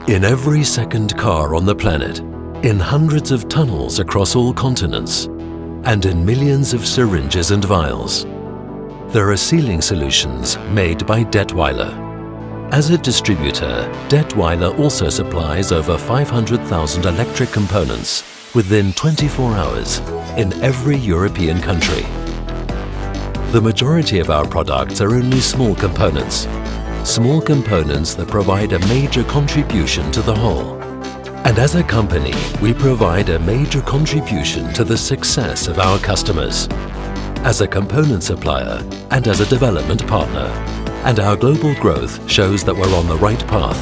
In every second car on the planet, in hundreds of tunnels across all continents, and in millions of syringes and vials, there are sealing solutions made by Datwyler. As a distributor, Datwyler also supplies over 500,000 electric components within 24 hours in every European country. The majority of our products are only small components that provide a major contribution to the whole. And as a company, we provide a major contribution to the success of our customers, as a component supplier and as a development partner. And our global growth shows that we're on the right path.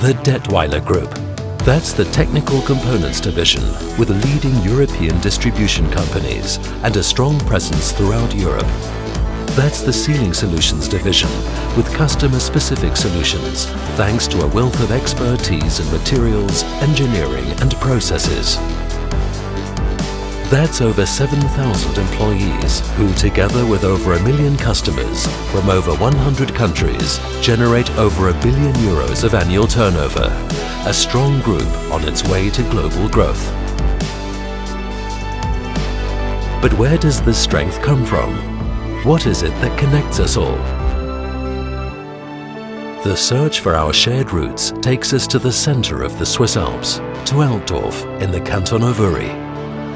The Datwyler Group. That's the technical components division with leading European distribution companies and a strong presence throughout Europe. That's the Sealing Solutions division with customer-specific solutions thanks to a wealth of expertise in materials, engineering and processes. That's over 7,000 employees who, together with over 1 million customers from over 100 countries, generate over €1 billion of annual turnover, a strong group on its way to global growth. But where does this strength come from? What is it that connects us all? The search for our shared roots takes us to the center of the Swiss Alps, to Altdorf in the canton of Uri.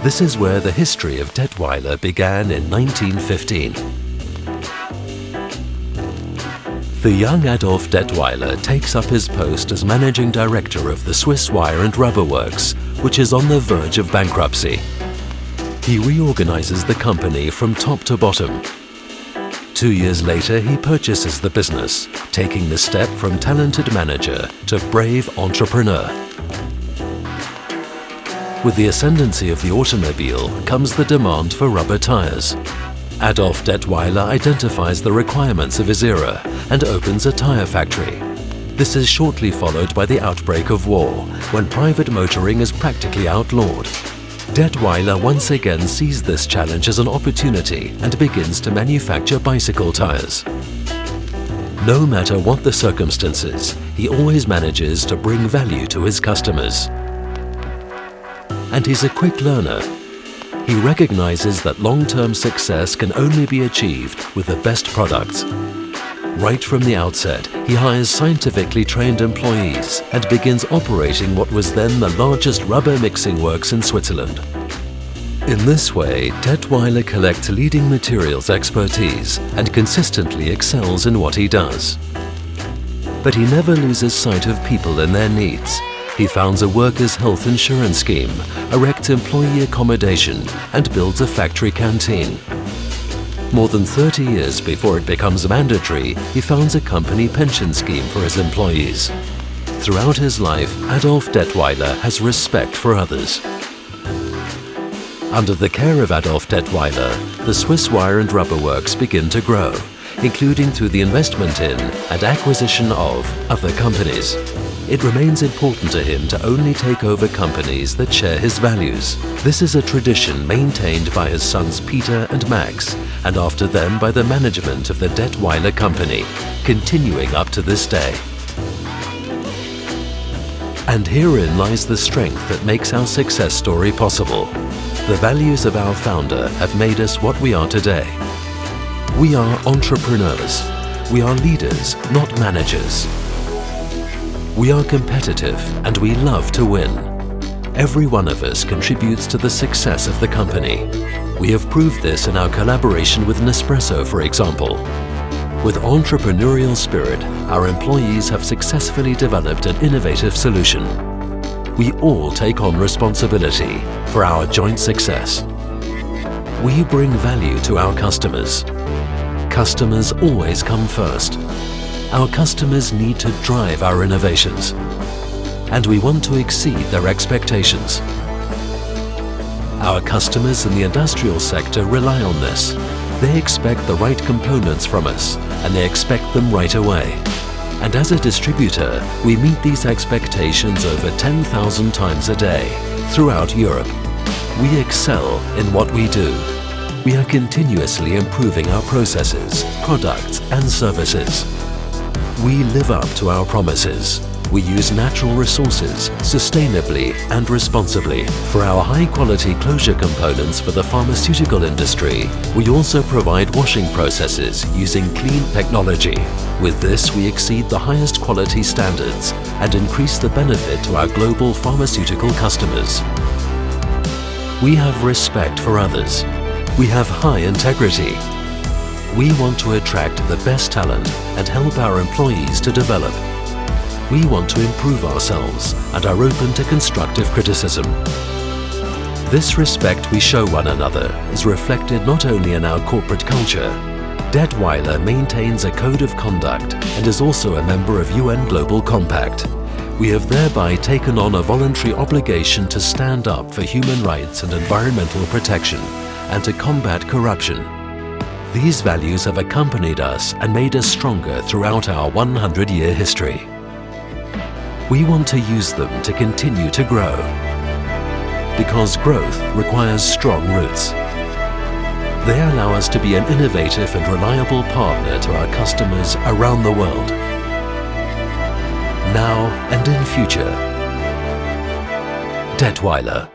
This is where the history of Datwyler began in 1915. The young Adolf Datwyler takes up his post as managing director of the Swiss Wire and Rubber Works, which is on the verge of bankruptcy. He reorganizes the company from top to bottom. 2 years later, he purchases the business, taking the step from talented manager to brave entrepreneur. With the ascendancy of the automobile comes the demand for rubber tires. Adolf Datwyler identifies the requirements of his era and opens a tire factory. This is shortly followed by the outbreak of war, when private motoring is practically outlawed. Datwyler once again sees this challenge as an opportunity and begins to manufacture bicycle tires. No matter what the circumstances, he always manages to bring value to his customers. And he's a quick learner. He recognizes that long-term success can only be achieved with the best products. Right from the outset, he hires scientifically trained employees and begins operating what was then the largest rubber mixing works in Switzerland. In this way, Datwyler collects leading materials expertise and consistently excels in what he does. But he never loses sight of people and their needs. He founds a workers' health insurance scheme, erects employee accommodation, and builds a factory canteen. More than 30 years before it becomes mandatory, he founds a company pension scheme for his employees. Throughout his life, Adolf Datwyler has respect for others. Under the care of Adolf Datwyler, the Swiss Wire and Rubber Works begin to grow, including through the investment in and acquisition of other companies. It remains important to him to only take over companies that share his values. This is a tradition maintained by his sons Peter and Max, and after them by the management of the Datwyler company, continuing up to this day. And herein lies the strength that makes our success story possible. The values of our founder have made us what we are today. We are entrepreneurs. We are leaders, not managers. We are competitive and we love to win. Every one of us contributes to the success of the company. We have proved this in our collaboration with Nespresso, for example. With entrepreneurial spirit, our employees have successfully developed an innovative solution. We all take on responsibility for our joint success. We bring value to our customers. Customers always come first. Our customers need to drive our innovations, and we want to exceed their expectations. Our customers in the industrial sector rely on this. They expect the right components from us, and they expect them right away. And as a distributor, we meet these expectations over 10,000 times a day throughout Europe. We excel in what we do. We are continuously improving our processes, products, and services. We live up to our promises. We use natural resources sustainably and responsibly. For our high-quality closure components for the pharmaceutical industry, we also provide washing processes using clean technology. With this, we exceed the highest quality standards and increase the benefit to our global pharmaceutical customers. We have respect for others. We have high integrity. We want to attract the best talent and help our employees to develop. We want to improve ourselves and are open to constructive criticism. This respect we show one another is reflected not only in our corporate culture. Datwyler maintains a code of conduct and is also a member of UN Global Compact. We have thereby taken on a voluntary obligation to stand up for human rights and environmental protection and to combat corruption. These values have accompanied us and made us stronger throughout our 100-year history. We want to use them to continue to grow, because growth requires strong roots. They allow us to be an innovative and reliable partner to our customers around the world, now and in future. Datwyler.